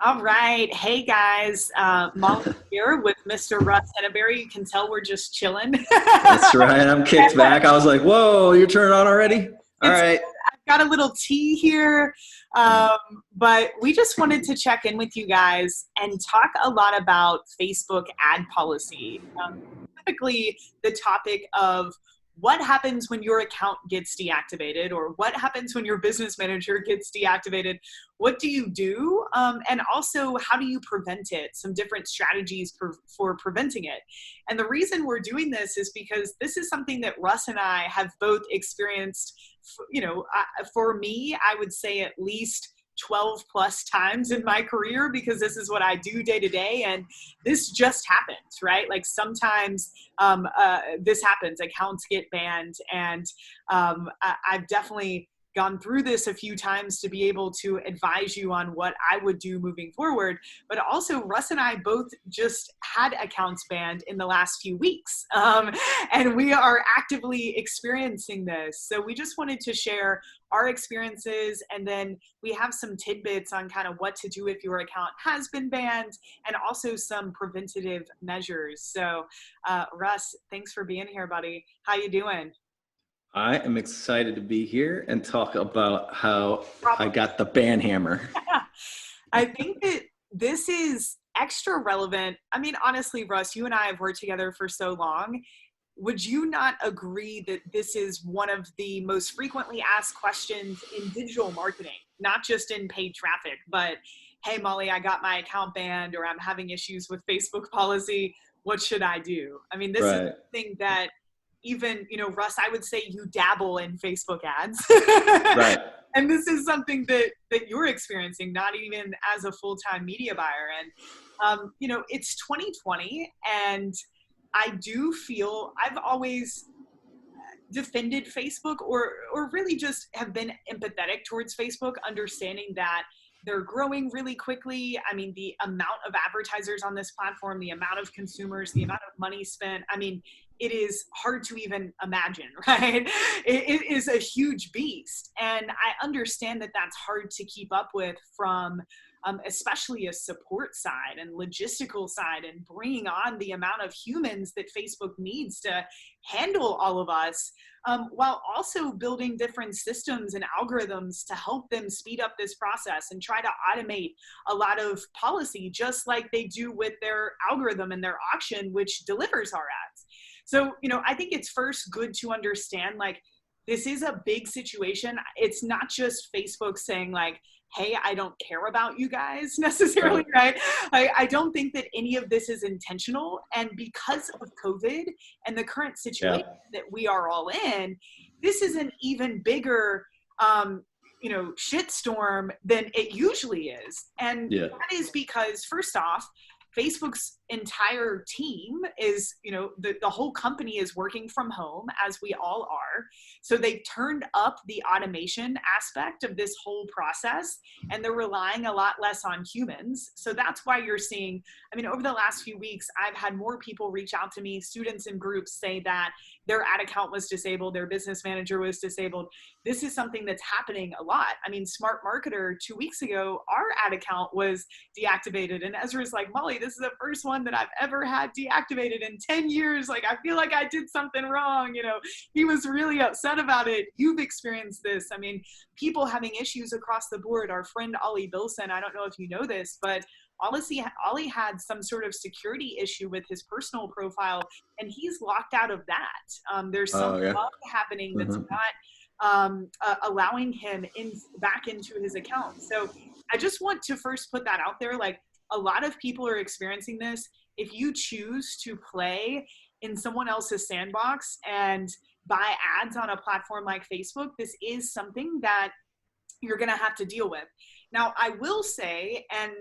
All right. Hey guys, Molly here with Mr. Russ Henneberry. You can tell we're just chilling. That's right. I'm kicked back. I was like, whoa, you're turning on already? All It's right. I've got a little tea here, Mm. um, but we just wanted to check in with you guys and talk a lot about Facebook ad policy. Specifically, the topic of what happens when your account gets deactivated, or what happens when your business manager gets deactivated. What do you do? And also, how do you prevent it? Some different strategies for preventing it. And the reason we're doing this is because this is something that Russ and I have both experienced. For me, I would say at least 12 plus times in my career, because this is what I do day to day. And this just happens, right? Like sometimes this happens, accounts get banned. And I've definitely gone through this a few times to be able to advise you on what I would do moving forward. But also, Russ and I both just had accounts banned in the last few weeks. And we are actively experiencing this. So we just wanted to share our experiences, and then we have some tidbits on kind of what to do if your account has been banned, and also some preventative measures. So Russ, thanks for being here, buddy. How you doing? I am excited to be here and talk about how I Problem. got the ban hammer. I think that this is extra relevant. I mean, honestly, Russ, you and I have worked together for so long. Would you not agree that this is one of the most frequently asked questions in digital marketing, not just in paid traffic, but hey, Molly, I got my account banned, or I'm having issues with Facebook policy. What should I do? I mean, this is Right. something that even, Russ, I would say you dabble in Facebook ads. Right. And this is something that you're experiencing, not even as a full-time media buyer. And, it's 2020, and I do feel I've always defended Facebook, or really just have been empathetic towards Facebook, understanding that they're growing really quickly. I mean, the amount of advertisers on this platform, the amount of consumers, the amount of money spent, I mean, it is hard to even imagine, right? It is a huge beast. And I understand that that's hard to keep up with from especially a support side and logistical side, and bringing on the amount of humans that Facebook needs to handle all of us, while also building different systems and algorithms to help them speed up this process and try to automate a lot of policy, just like they do with their algorithm and their auction, which delivers our ads. So, I think it's first good to understand, like, this is a big situation. It's not just Facebook saying, like, hey, I don't care about you guys necessarily, Right. right? I don't think that any of this is intentional. And because of COVID and the current situation Yeah. that we are all in, this is an even bigger shitstorm than it usually is. And Yeah. that is because, first off, Facebook's entire team is, the whole company is working from home, as we all are. So they've turned up the automation aspect of this whole process, and they're relying a lot less on humans. So that's why you're seeing, I mean, over the last few weeks, I've had more people reach out to me, students in groups, say that their ad account was disabled, their business manager was disabled. This is something that's happening a lot. I mean, Smart Marketer 2 weeks ago, our ad account was deactivated. And Ezra's like, Molly, this is the first one that I've ever had deactivated in 10 years. Like, I feel like I did something wrong. He was really upset about it. You've experienced this. I mean, people having issues across the board. Our friend Ollie Bilson, I don't know if you know this, but Ollie had some sort of security issue with his personal profile, and he's locked out of that. There's some Oh, yeah. bug happening that's Mhm. not allowing him back into his account. So I just want to first put that out there. Like, a lot of people are experiencing this. If you choose to play in someone else's sandbox and buy ads on a platform like Facebook, this is something that you're going to have to deal with. Now, I will say, and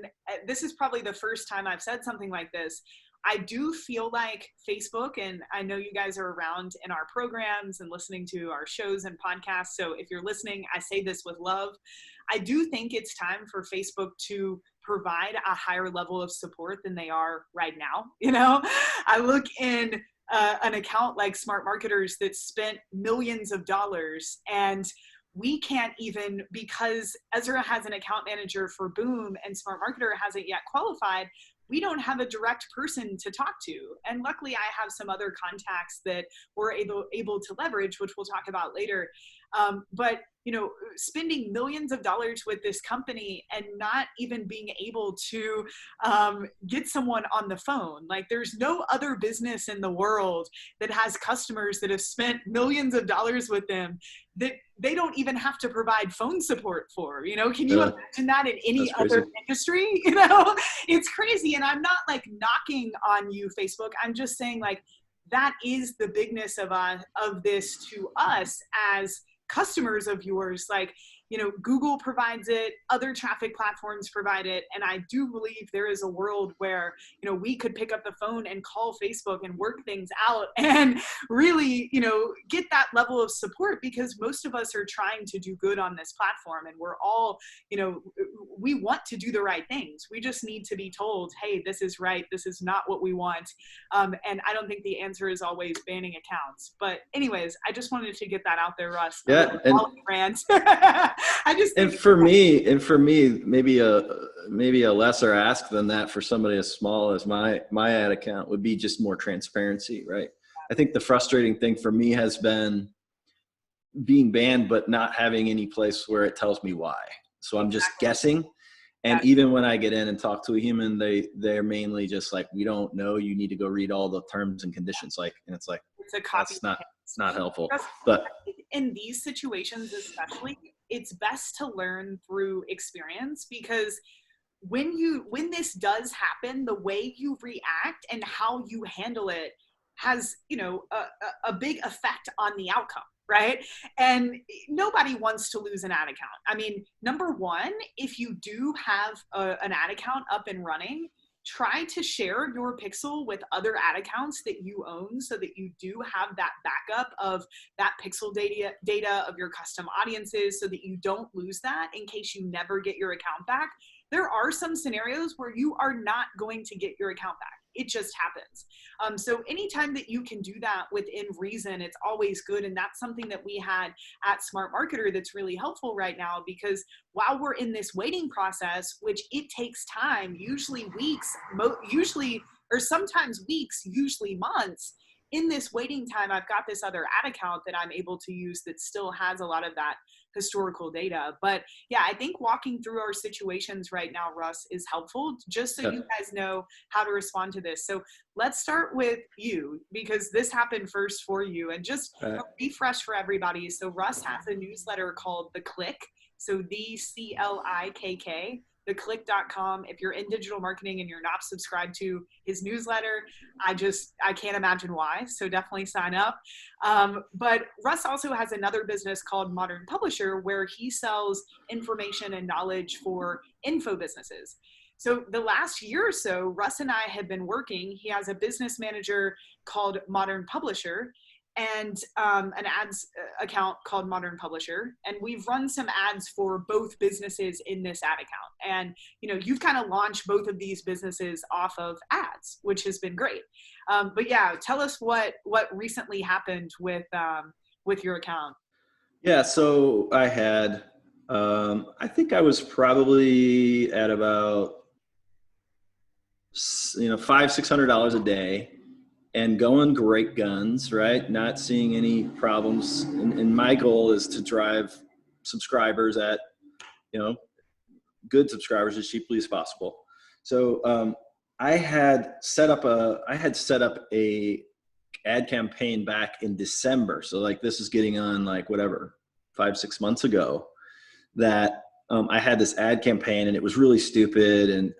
this is probably the first time I've said something like this, I do feel like Facebook, and I know you guys are around in our programs and listening to our shows and podcasts. So if you're listening, I say this with love. I do think it's time for Facebook to provide a higher level of support than they are right now. I look in an account like Smart Marketers that spent millions of dollars, and we can't even, because Ezra has an account manager for Boom and Smart Marketer hasn't yet qualified, we don't have a direct person to talk to. And luckily I have some other contacts that we're able to leverage, which we'll talk about later. But spending millions of dollars with this company and not even being able to get someone on the phone. Like, there's no other business in the world that has customers that have spent millions of dollars with them that they don't even have to provide phone support for. Can you imagine that in any other industry? It's crazy. And I'm not like knocking on you, Facebook. I'm just saying, like, that is the bigness of this to us as customers of yours. Like, Google provides it, other traffic platforms provide it. And I do believe there is a world where, we could pick up the phone and call Facebook and work things out and really, get that level of support, because most of us are trying to do good on this platform. And we're all, we want to do the right things. We just need to be told, hey, this is right. This is not what we want. And I don't think the answer is always banning accounts. But anyways, I just wanted to get that out there, Russ. Yeah. And for me, maybe a lesser ask than that for somebody as small as my ad account would be just more transparency, right? I think the frustrating thing for me has been being banned, but not having any place where it tells me why. So I'm just guessing. And even when I get in and talk to a human, they're mainly just like, we don't know. You need to go read all the terms and conditions. And it's like, it's a copy. It's not helpful. But in these situations, especially, it's best to learn through experience, because when this does happen, the way you react and how you handle it has, a big effect on the outcome. Right? And nobody wants to lose an ad account. I mean, number one, if you do have an ad account up and running, try to share your pixel with other ad accounts that you own, so that you do have that backup of that pixel data of your custom audiences, so that you don't lose that in case you never get your account back. There are some scenarios where you are not going to get your account back. It just happens. So anytime that you can do that within reason, it's always good. And that's something that we had at Smart Marketer that's really helpful right now, because while we're in this waiting process, which it takes time, usually weeks, or sometimes weeks, usually months, in this waiting time, I've got this other ad account that I'm able to use that still has a lot of that historical data. But yeah, I think walking through our situations right now, Russ, is helpful, just so you guys know how to respond to this. So let's start with you, because this happened first for you, and just refresh for everybody. So Russ has a newsletter called The Click. So TheClick, theclick.com. If you're in digital marketing and you're not subscribed to his newsletter, I can't imagine why. So definitely sign up. But Russ also has another business called Modern Publisher, where he sells information and knowledge for info businesses. So the last year or so, Russ and I have been working. He has a business manager called Modern Publisher, and an ads account called Modern Publisher. And we've run some ads for both businesses in this ad account. And, you've kind of launched both of these businesses off of ads, which has been great. But yeah, tell us what recently happened with your account. Yeah. So I had, I think I was probably at about, $500-600 a day, and going great guns, right? Not seeing any problems. And my goal is to drive subscribers at, good subscribers as cheaply as possible. So I had set up a ad campaign back in December. So like, this is getting on like 5-6 months ago, that I had this ad campaign, and it was really stupid. And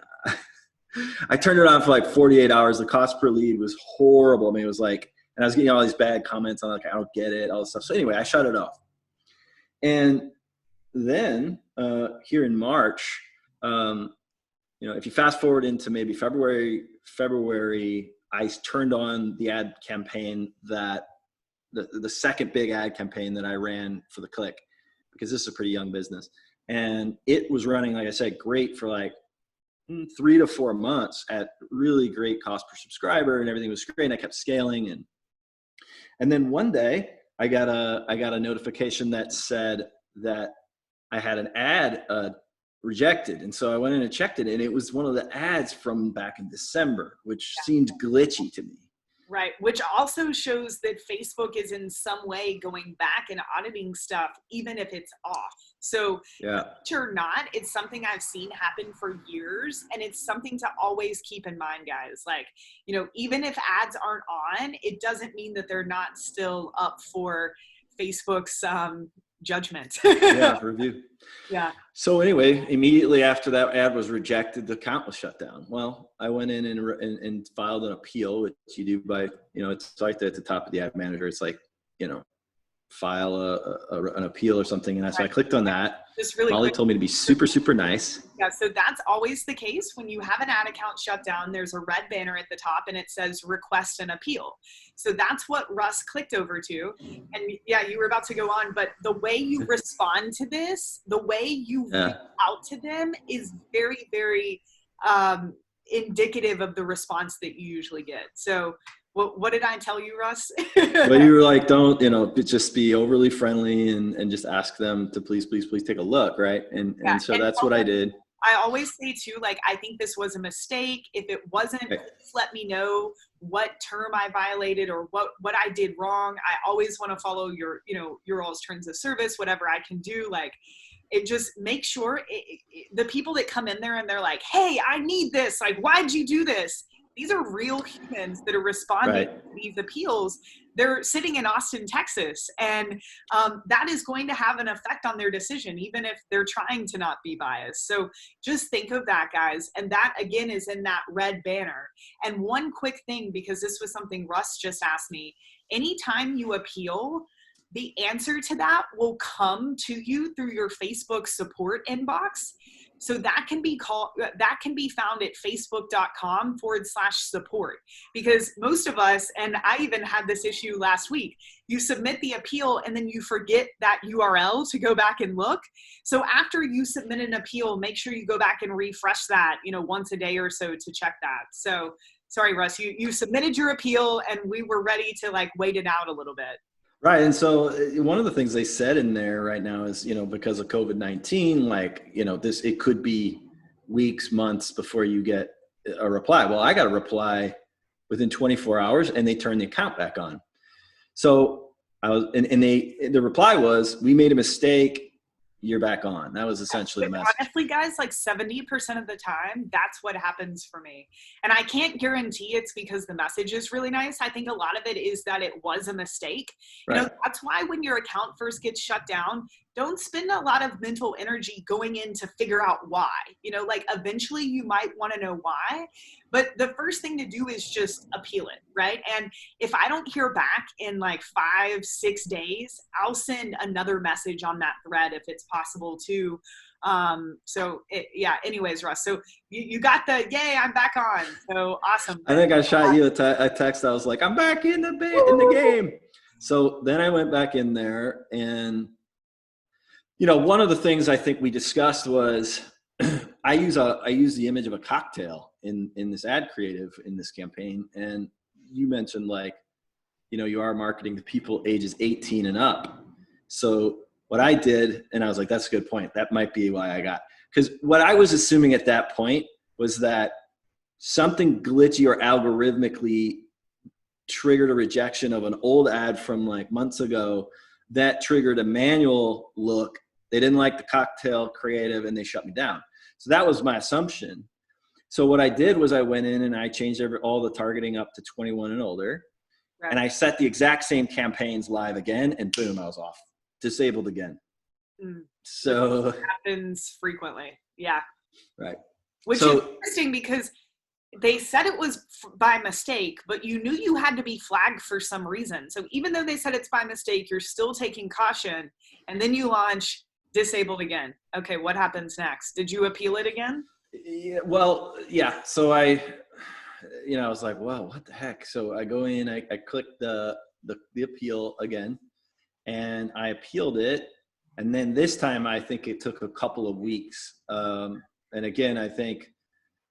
I turned it on for like 48 hours. The cost per lead was horrible. I mean, it was like, and I was getting all these bad comments on like, I don't get it, all this stuff. So anyway, I shut it off. And then here in March, if you fast forward into maybe February, I turned on the ad campaign, that the second big ad campaign that I ran for The Click, because this is a pretty young business. And it was running, like I said, great for like 3 to 4 months at really great cost per subscriber, and everything was great. And I kept scaling, and then one day I got a notification that said, that I had an ad rejected. And so I went in and checked it, and it was one of the ads from back in December, which seemed glitchy to me. Right, which also shows that Facebook is in some way going back and auditing stuff, even if it's off. So, Yeah. or not, it's something I've seen happen for years, and it's something to always keep in mind, guys. Like, you know, even if ads aren't on, it doesn't mean that they're not still up for Facebook's judgment. Yeah, for review. Yeah. So anyway, immediately after that ad was rejected, the account was shut down. Well, I went in and filed an appeal, which you do by, you know, it's right there at the top of the ad manager. It's like, you know, file an appeal or something. And so I clicked on that. Just really Molly quick. told me to be super, super nice. Yeah, so that's always the case. When you have an ad account shut down, there's a red banner at the top and it says request an appeal. So that's what Russ clicked over to. And yeah, you were about to go on, but the way you respond to this, the way you reach out to them is very, very indicative of the response that you usually get. So what did I tell you, Russ? Well, you were like, don't, you know, just be overly friendly and just ask them to please take a look, right? And so that's what I did. I always say too, like, I think this was a mistake. If it wasn't, please let me know what term I violated or what I did wrong. I always want to follow your, you know, your all's terms of service, whatever I can do. Like, it just make sure the people that come in there and they're like, hey, I need this. Like, why'd you do this? These are real humans that are responding to these appeals. They're sitting in Austin, Texas, and that is going to have an effect on their decision, even if they're trying to not be biased. So just think of that, guys. And that, again, is in that red banner. And one quick thing, because this was something Russ just asked me, anytime you appeal, the answer to that will come to you through your Facebook support inbox. So that can be found at facebook.com/support, because most of us, and I even had this issue last week, you submit the appeal and then you forget that URL to go back and look. So after you submit an appeal, make sure you go back and refresh that, you know, once a day or so to check that. So sorry, Russ, you submitted your appeal and we were ready to like wait it out a little bit. Right. And so one of the things they said in there right now is, you know, because of COVID-19, like, you know, it could be weeks, months before you get a reply. Well, I got a reply within 24 hours and they turned the account back on. So I was, and the reply was, we made a mistake. You're back on. That was essentially the message. Honestly, guys, like 70% of the time, that's what happens for me. And I can't guarantee it's because the message is really nice. I think a lot of it is that it was a mistake. Right. You know, that's why when your account first gets shut down, don't spend a lot of mental energy going in to figure out why. You know, like eventually you might want to know why, but the first thing to do is just appeal it, right? And if I don't hear back in like 5-6 days, I'll send another message on that thread if it's possible too. Anyways, Russ, so you got the, yay, I'm back on. So awesome. I think I shot you a text. I was like, I'm back in the game. So then I went back in there and, you know, one of the things I think we discussed was I use the image of a cocktail in this ad creative in this campaign. And you mentioned, like, you know, you are marketing to people ages 18 and up. So what I did, and I was like, that's a good point. That might be why I got, because what I was assuming at that point was that something glitchy or algorithmically triggered a rejection of an old ad from like months ago that triggered a manual look. They didn't like the cocktail creative and they shut me down. So that was my assumption. So what I did was I went in and I changed all the targeting up to 21 and older. Right. And I set the exact same campaigns live again, and boom, I was off. Disabled again. So it happens frequently. Yeah. Right. Which is interesting because they said it was by mistake, but you knew you had to be flagged for some reason. So even though they said it's by mistake, you're still taking caution, and then you launch disabled again. Okay, what happens next? Did you appeal it again? Yeah, well, yeah. So I was like, well, what the heck? So I go in, I click the appeal again, and I appealed it. And then this time, I think it took a couple of weeks. And again, I think,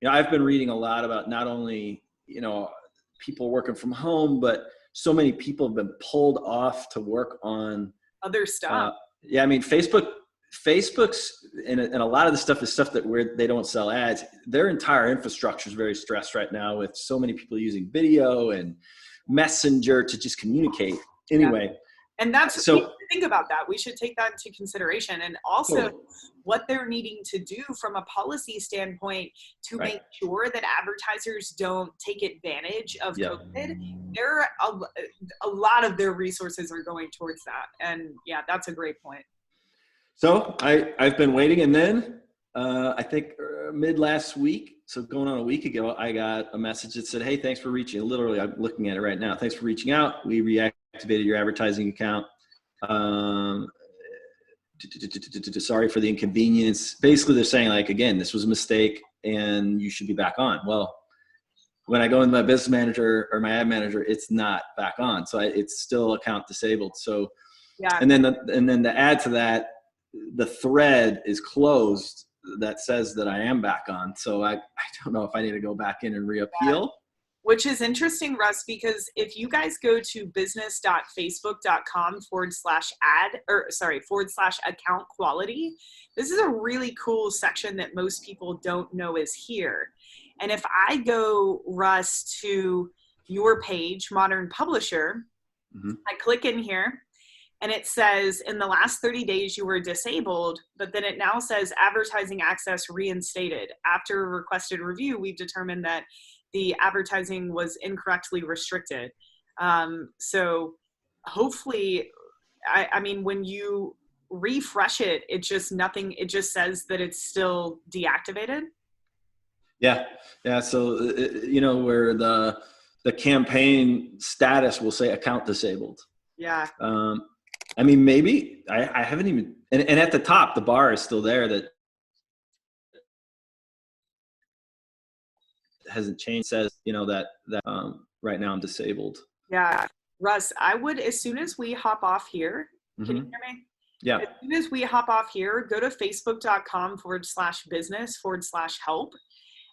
you know, I've been reading a lot about not only, you know, people working from home, but so many people have been pulled off to work on other stuff. Yeah, I mean, Facebook's and a lot of the stuff is stuff that where they don't sell ads. Their entire infrastructure is very stressed right now with so many people using video and Messenger to just communicate. Yeah. Anyway, And that's, we so should think about that. We should take that into consideration, and also totally, what they're needing to do from a policy standpoint to right. make sure that advertisers don't take advantage of Yeah. COVID. There are a lot of their resources are going towards that. And yeah, that's a great point. So I've been waiting, and then I think mid last week, so going on a week ago, I got a message that said, "Hey, thanks for reaching." Literally, I'm looking at it right now. Thanks for reaching out. We reactivated your advertising account. Sorry for the inconvenience. Basically, they're saying like, again, this was a mistake, and you should be back on. Well, when I go into my business manager or my ad manager, it's not back on, so it's still account disabled. So, Yeah. and then to add to that, the thread is closed that says that I am back on. So I don't know if I need to go back in and reappeal. Which is interesting, Russ, because if you guys go to business.facebook.com/account quality, this is a really cool section that most people don't know is here. And if I go, Russ, to your page, Modern Publisher, I click in here, and it says in the last 30 days you were disabled, but then it now says advertising access reinstated. After a requested review, we've determined that the advertising was incorrectly restricted. So hopefully, I mean, when you refresh it, it just says that it's still deactivated. Yeah. So, where the campaign status will say account disabled. Yeah. I mean, maybe I haven't even, and at the top, the bar is still there that hasn't changed. Says, that right now I'm disabled. Yeah. Russ, I would, as soon as we hop off here, can you hear me? Yeah. As soon as we hop off here, go to facebook.com/business/help.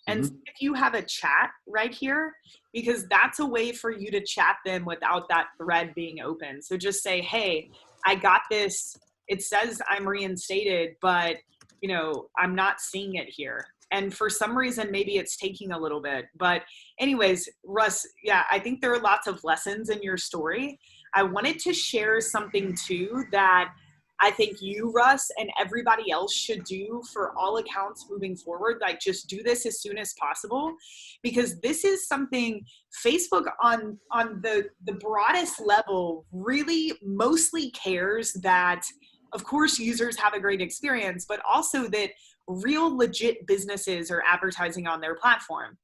And see if you have a chat right here, because that's a way for you to chat them without that thread being open. So just say, hey, I got this. It says I'm reinstated, but I'm not seeing it here. And for some reason, maybe it's taking a little bit. But anyways, Russ, yeah, I think there are lots of lessons in your story. I wanted to share something too that I think you, Russ, and everybody else should do for all accounts moving forward. Like, just do this as soon as possible, because this is something Facebook on the broadest level really mostly cares that, of course, users have a great experience, but also that real legit businesses are advertising on their platform.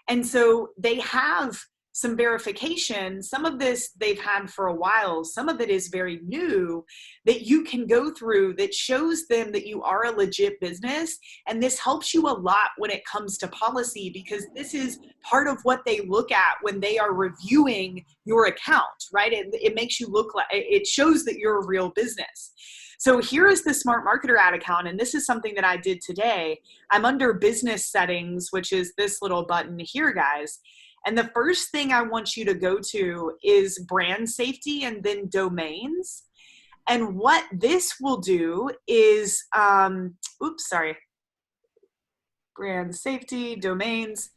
And so they have some verification. Some of this they've had for a while. Some of it is very new that you can go through that shows them that you are a legit business. And this helps you a lot when it comes to policy, because this is part of what they look at when they are reviewing your account, right? It makes you look like, it shows that you're a real business. So here is the Smart Marketer ad account, and this is something that I did today. I'm under business settings, which is this little button here, guys. And the first thing I want you to go to is brand safety and then domains. And what this will do is, brand safety, domains.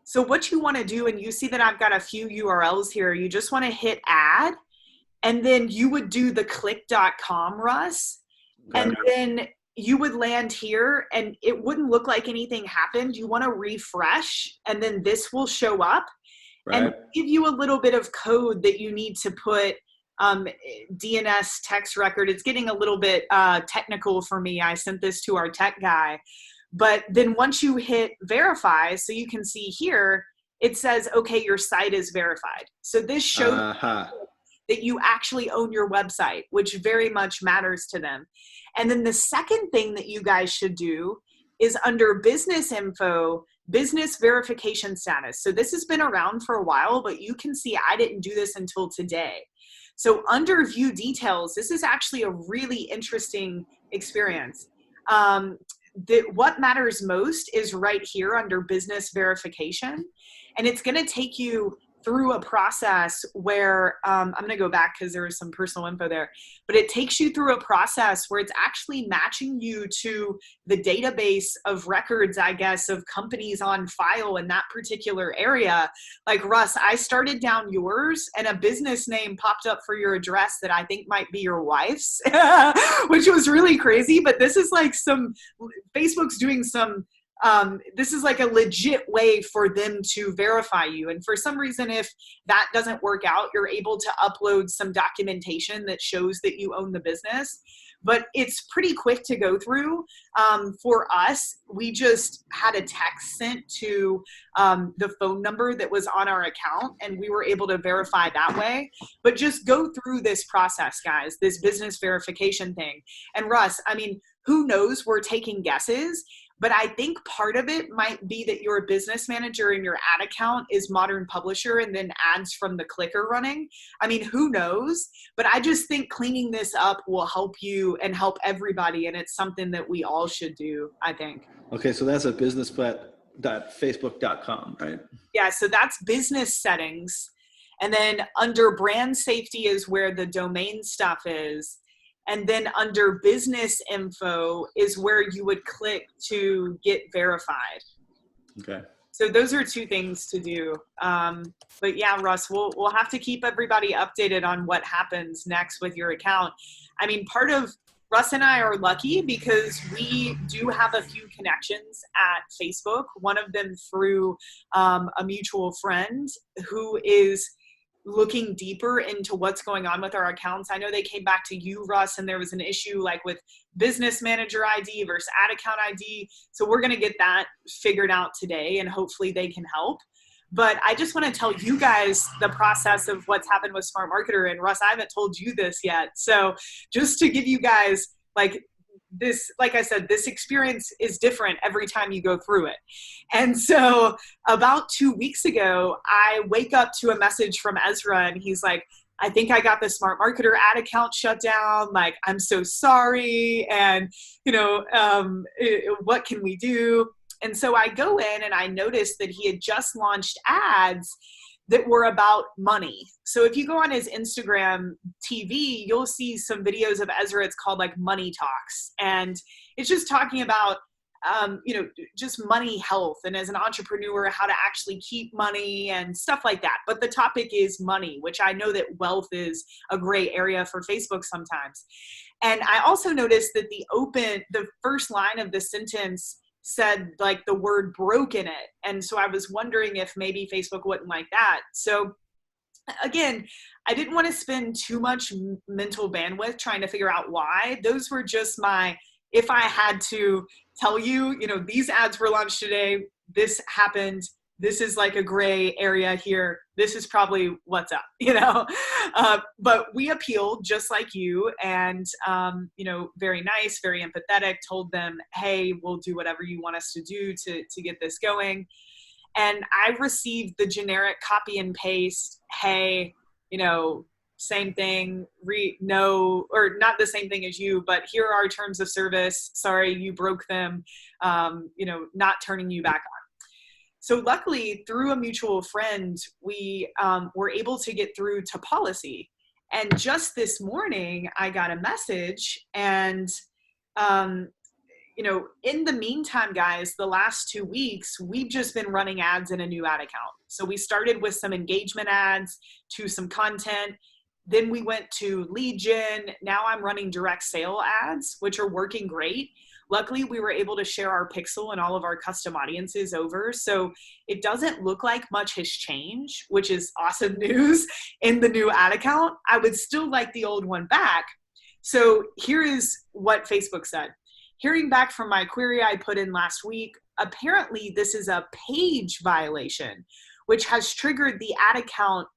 So what you want to do, and you see that I've got a few URLs here, you just want to hit add, and then you would do the click.com, Russ, and then you would land here and it wouldn't look like anything happened. You want to refresh, and then this will show up. Right. And give you a little bit of code that you need to put DNS text record. It's getting a little bit technical for me. I sent this to our tech guy. But then once you hit verify, so you can see here, it says, okay, your site is verified. So this shows that you actually own your website, which very much matters to them. And then the second thing that you guys should do is under business info, business verification status. So this has been around for a while, but you can see I didn't do this until today. So under view details, this is actually a really interesting experience. What matters most is right here under business verification. And it's going to take you through a process where I'm going to go back because there was some personal info there, but it takes you through a process where it's actually matching you to the database of records, I guess, of companies on file in that particular area. Like, Russ, I started down yours and a business name popped up for your address that I think might be your wife's, which was really crazy. But this is like Facebook's doing some, this is like a legit way for them to verify you. And for some reason, if that doesn't work out, you're able to upload some documentation that shows that you own the business. But it's pretty quick to go through. For us, we just had a text sent to the phone number that was on our account, and we were able to verify that way. But just go through this process, guys, this business verification thing. And Russ, I mean, who knows? We're taking guesses. But I think part of it might be that your business manager in your ad account is Modern Publisher and then ads from the clicker running. I mean, who knows? But I just think cleaning this up will help you and help everybody. And it's something that we all should do, I think. Okay, so that's a business.facebook.com, right? Yeah, so that's business settings. And then under brand safety is where the domain stuff is. And then under business info is where you would click to get verified. Okay. So those are two things to do. But yeah, Russ, we'll have to keep everybody updated on what happens next with your account. I mean, part of Russ and I are lucky because we do have a few connections at Facebook. One of them through a mutual friend who is looking deeper into what's going on with our accounts. I know they came back to you, Russ, and there was an issue like with business manager ID versus ad account ID. So we're going to get that figured out today, and hopefully they can help. But I just want to tell you guys the process of what's happened with Smart Marketer. And Russ, I haven't told you this yet. So just to give you guys like this, like I said, this experience is different every time you go through it. And so about 2 weeks ago, I wake up to a message from Ezra and he's like, I think I got the Smart Marketer ad account shut down. Like, I'm so sorry. And, what can we do? And so I go in and I noticed that he had just launched ads that were about money. So if you go on his Instagram TV, you'll see some videos of Ezra. It's called like Money Talks. And it's just talking about, just money health. And as an entrepreneur, how to actually keep money and stuff like that. But the topic is money, which I know that wealth is a gray area for Facebook sometimes. And I also noticed that the first line of the sentence said like the word broke in it. And so I was wondering if maybe Facebook wouldn't like that. So again, I didn't want to spend too much mental bandwidth trying to figure out why. Those were just if I had to tell you, these ads were launched today, this happened, this is like a gray area here, this is probably what's up, but we appealed just like you and, very nice, very empathetic, told them, hey, we'll do whatever you want us to do to get this going. And I received the generic copy and paste, hey, same thing, no, or not the same thing as you, but here are our terms of service. Sorry, you broke them, not turning you back on. So luckily, through a mutual friend, we were able to get through to policy. And just this morning, I got a message. And, in the meantime, guys, the last 2 weeks, we've just been running ads in a new ad account. So we started with some engagement ads to some content. Then we went to lead gen. Now I'm running direct sale ads, which are working great. Luckily, we were able to share our pixel and all of our custom audiences over. So it doesn't look like much has changed, which is awesome news in the new ad account. I would still like the old one back. So here is what Facebook said. Hearing back from my query I put in last week, apparently this is a page violation, which has triggered the ad account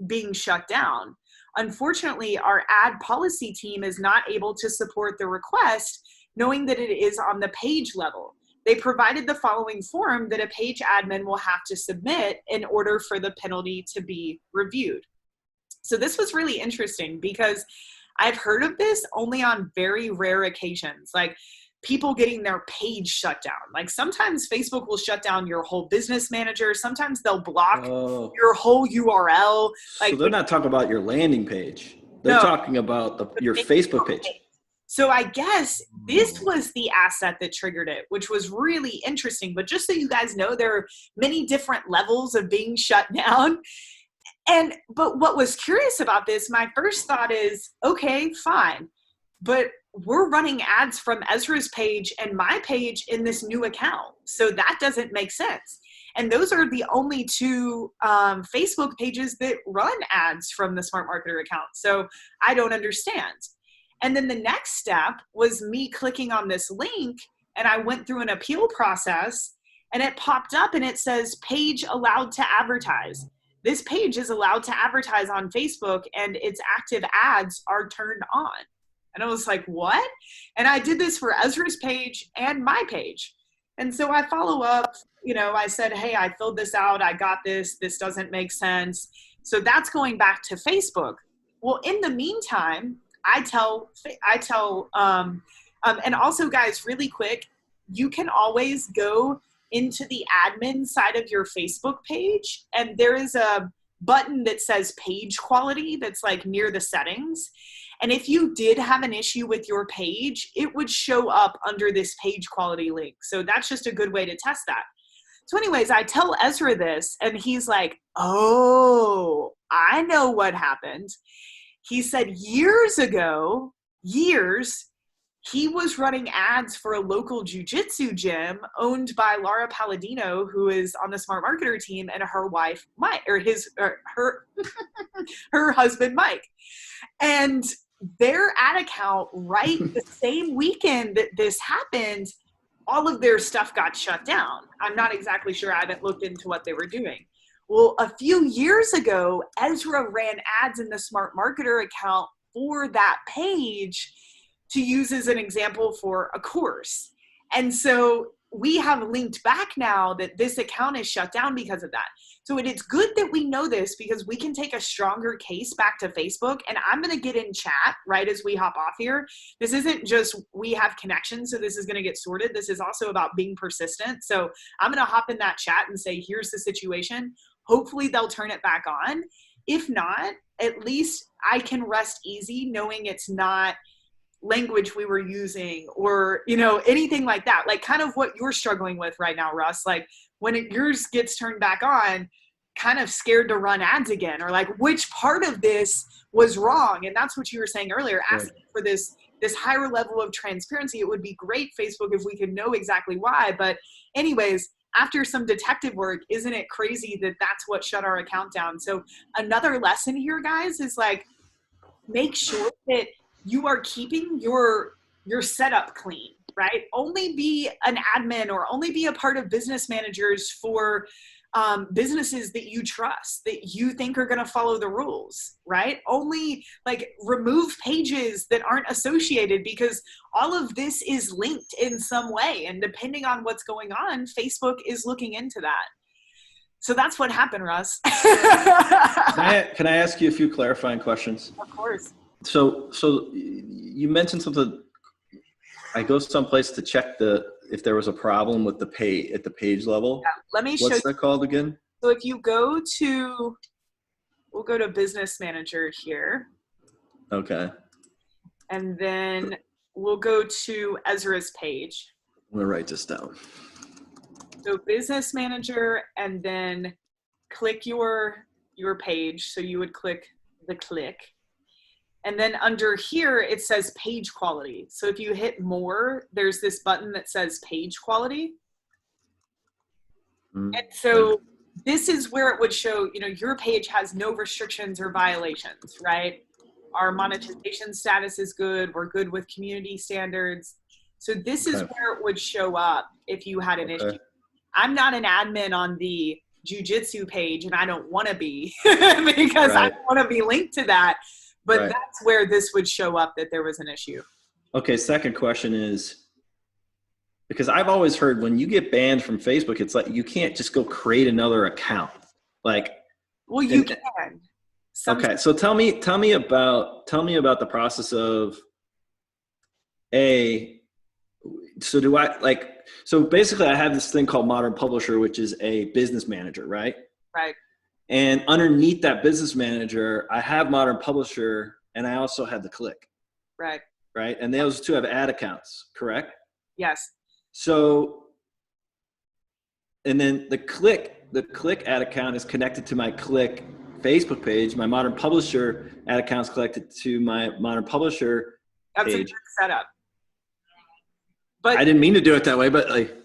being shut down. Unfortunately, our ad policy team is not able to support the request, knowing that it is on the page level. They provided the following form that a page admin will have to submit in order for the penalty to be reviewed. So this was really interesting because I've heard of this only on very rare occasions. Like people getting their page shut down. Like sometimes Facebook will shut down your whole business manager. Sometimes they'll block your whole URL. Like, so they're not talking about your landing page. They're talking about your Facebook page. So I guess this was the asset that triggered it, which was really interesting. But just so you guys know, there are many different levels of being shut down. But what was curious about this, my first thought is, okay, fine. But we're running ads from Ezra's page and my page in this new account. So that doesn't make sense. And those are the only two Facebook pages that run ads from the Smart Marketer account. So I don't understand. And then the next step was me clicking on this link, and I went through an appeal process, and it popped up and it says page allowed to advertise. This page is allowed to advertise on Facebook and its active ads are turned on. And I was like, what? And I did this for Ezra's page and my page. And so I follow up, I said, hey, I filled this out. I got this. This doesn't make sense. So that's going back to Facebook. Well, in the meantime, and also guys, really quick, you can always go into the admin side of your Facebook page, and there is a button that says page quality that's like near the settings. And if you did have an issue with your page, it would show up under this page quality link. So that's just a good way to test that. So anyways, I tell Ezra this, and he's like, oh, I know what happened. He said years ago, he was running ads for a local jiu-jitsu gym owned by Laura Palladino, who is on the Smart Marketer team, and her wife, Mike, or her husband, Mike. And their ad account, right the same weekend that this happened, all of their stuff got shut down. I'm not exactly sure. I haven't looked into what they were doing. Well, a few years ago, Ezra ran ads in the Smart Marketer account for that page to use as an example for a course. And so we have linked back now that this account is shut down because of that. So it's good that we know this, because we can take a stronger case back to Facebook. And I'm going to get in chat right as we hop off here. This isn't just we have connections, so this is going to get sorted. This is also about being persistent. So I'm going to hop in that chat and say, here's the situation. Hopefully they'll turn it back on. If not, at least I can rest easy knowing it's not language we were using or, anything like that. Like kind of what you're struggling with right now, Russ. Like when yours gets turned back on, kind of scared to run ads again, or like which part of this was wrong. And that's what you were saying earlier, asking for this higher level of transparency. It would be great, Facebook, if we could know exactly why. But anyways, after some detective work, isn't it crazy that that's what shut our account down? So another lesson here, guys, is like, make sure that you are keeping your setup clean, right? Only be an admin or only be a part of business managers for businesses that you trust, that you think are going to follow the rules, right? Only like remove pages that aren't associated, because all of this is linked in some way. And depending on what's going on, Facebook is looking into that. So that's what happened, Russ. Can I ask you a few clarifying questions? Of course. So you mentioned something. I go someplace to check if there was a problem with the page at the page level. Yeah, let me show you. What's that called again? So if you go to, we'll go to Business Manager here. Okay. And then we'll go to Ezra's page. I'm gonna write this down. So Business Manager, and then click your page. So you would click the click. And then under here, it says page quality. So if you hit more, there's this button that says page quality. Mm-hmm. And so this is where it would show, your page has no restrictions or violations, right? Our monetization status is good. We're good with community standards. So this is where it would show up if you had an issue. I'm not an admin on the jiu-jitsu page, and I don't want to be because I don't want to be linked to that. But that's where this would show up that there was an issue. Okay, second question is, because I've always heard when you get banned from Facebook, it's like you can't just go create another account. Like, well, you can. Okay, so tell me about the process of so do I like, so basically I have this thing called Modern Publisher, which is a business manager, right? Right. And underneath that business manager, I have Modern Publisher, and I also have the Click, Right. right? And those two have ad accounts, correct? Yes. So, and then the Click ad account is connected to my Click Facebook page. My Modern Publisher ad account is connected to my Modern Publisher That's a page. good setup. But I didn't mean to do it that way, but like,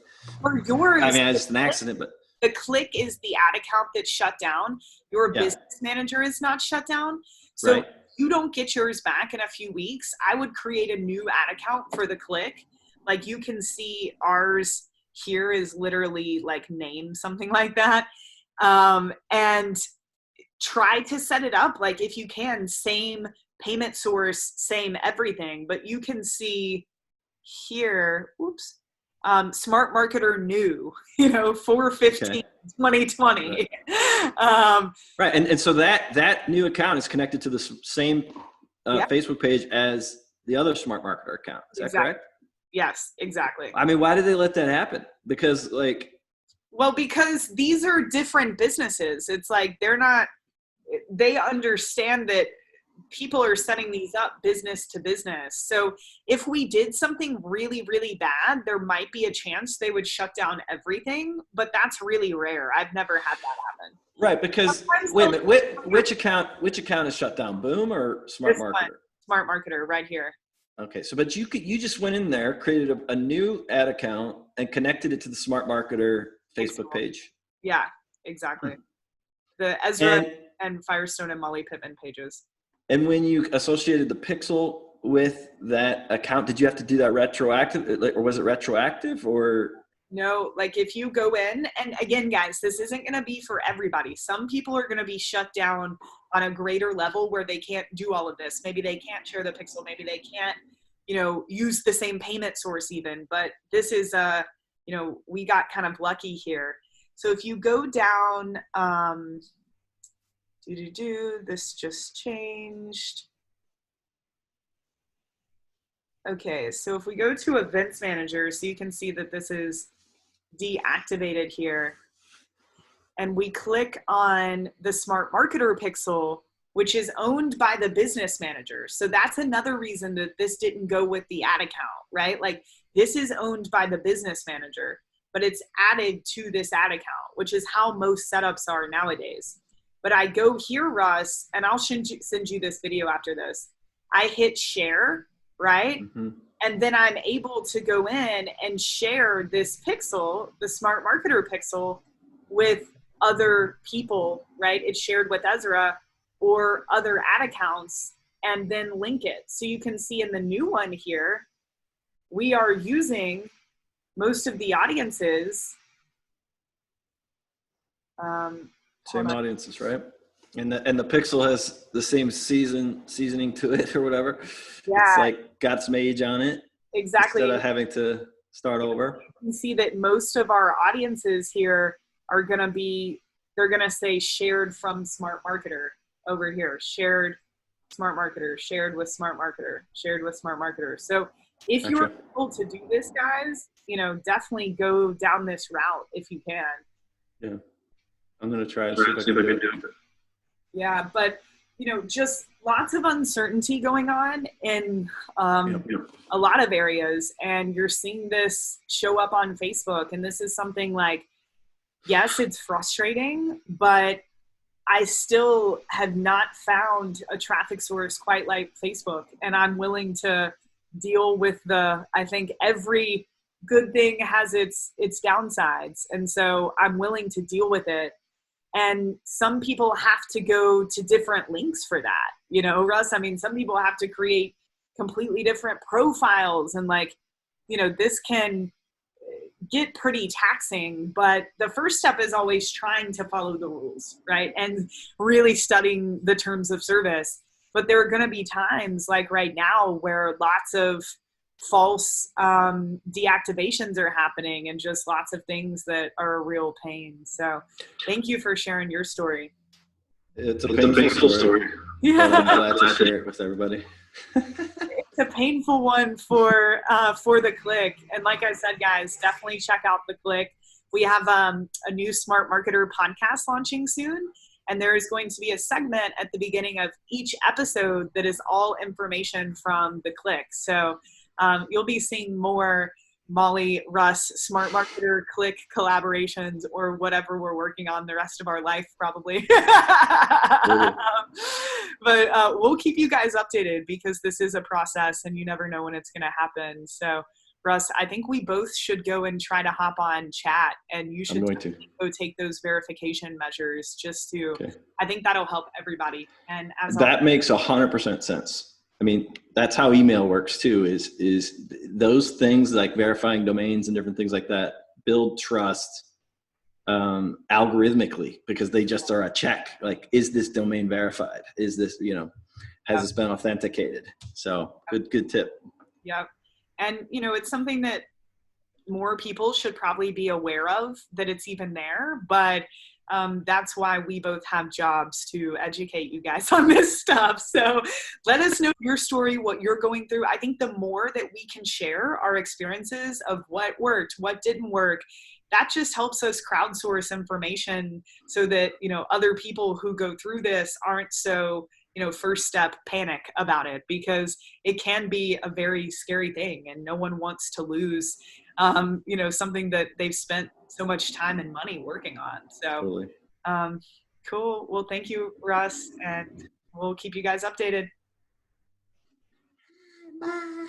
for yours, I mean, it's just an accident, but. the Click is the ad account that's shut down. Your Yeah. business manager is not shut down. So Right. if you don't get yours back in a few weeks, I would create a new ad account for the Click. Like you can see ours here is literally like name, something like that. And try to set it up like if you can, same payment source, same everything, but you can see here, oops, Smart Marketer new, 4/15/2020. Right. And so that new account is connected to the same Yep. Facebook page as the other Smart Marketer account. Is that correct? Yes, exactly. I mean, why did they let that happen? Because like, Well, because these are different businesses. It's like they understand that people are setting these up business to business. So if we did something really, really bad, there might be a chance they would shut down everything, but that's really rare. I've never had that happen. right. Because wait a minute, which account is shut down? Boom or Smart This one. Marketer? Smart Marketer right here. Okay. So, but you just went in there, created a new ad account and connected it to the Smart Marketer Facebook page. Yeah, exactly. The Ezra and Firestone and Molly Pittman pages. And when you associated the Pixel with that account, did you have to do that retroactive, or was it retroactive, or? No, like if you go in, and again, guys, this isn't going to be for everybody. Some people are going to be shut down on a greater level where they can't do all of this. Maybe they can't share the Pixel. Maybe they can't, use the same payment source even. But this is, we got kind of lucky here. So if you go down, this just changed. Okay, so if we go to Events Manager, so you can see that this is deactivated here, and we click on the Smart Marketer pixel, which is owned by the business manager. So that's another reason that this didn't go with the ad account, right? Like this is owned by the business manager, but it's added to this ad account, which is how most setups are nowadays. But I go here, Russ, and I'll send you this video after this. I hit share, right? Mm-hmm. And then I'm able to go in and share this pixel, the Smart Marketer pixel, with other people, right? It's shared with Ezra or other ad accounts, and then link it. So you can see in the new one here, we are using most of the audiences. Same audiences, right? And the Pixel has the same seasoning to it or whatever. Yeah. It's like got some age on it. Exactly. Instead of having to start over. You can see that most of our audiences here are going to they're going to say shared from Smart Marketer over here. Shared Smart Marketer, shared with Smart Marketer, shared with Smart Marketer. So if Gotcha. you're able to do this, guys, definitely go down this route if you can. Yeah. I'm going to try and see if I can do it. Yeah, but just lots of uncertainty going on in a lot of areas, and you're seeing this show up on Facebook. And this is something like, yes, it's frustrating, but I still have not found a traffic source quite like Facebook, and I'm willing to deal with I think every good thing has its downsides, and so I'm willing to deal with it. And some people have to go to different links for that, Russ. I mean, some people have to create completely different profiles, and this can get pretty taxing. But the first step is always trying to follow the rules, right? And really studying the terms of service. But there are going to be times like right now where lots of false deactivations are happening, and just lots of things that are a real pain. So thank you for sharing your story. It's a painful story. Yeah. I'm glad to share it with everybody. a painful one for the Click. And like I said, guys, definitely check out the Click. We have a new Smart Marketer podcast launching soon. And there is going to be a segment at the beginning of each episode that is all information from the Click. So you'll be seeing more Molly, Russ, Smart Marketer, Click collaborations, or whatever we're working on the rest of our life, probably. But we'll keep you guys updated because this is a process and you never know when it's going to happen. So Russ, I think we both should go and try to hop on chat, and you should go take those verification measures just to, okay. I think that'll help everybody. And as that makes 100% sense. I mean, that's how email works too, is those things like verifying domains and different things like that build trust algorithmically, because they just are a check. Like, is this domain verified? Is this, has this been authenticated? So good tip. Yep. And, it's something that more people should probably be aware of, that it's even there. But that's why we both have jobs to educate you guys on this stuff. So let us know your story, what you're going through. I think the more that we can share our experiences of what worked, what didn't work, that just helps us crowdsource information so that, other people who go through this aren't so first step panic about it, because it can be a very scary thing and no one wants to lose, something that they've spent so much time and money working on. So, totally. Cool. Well, thank you, Russ, and we'll keep you guys updated. Bye.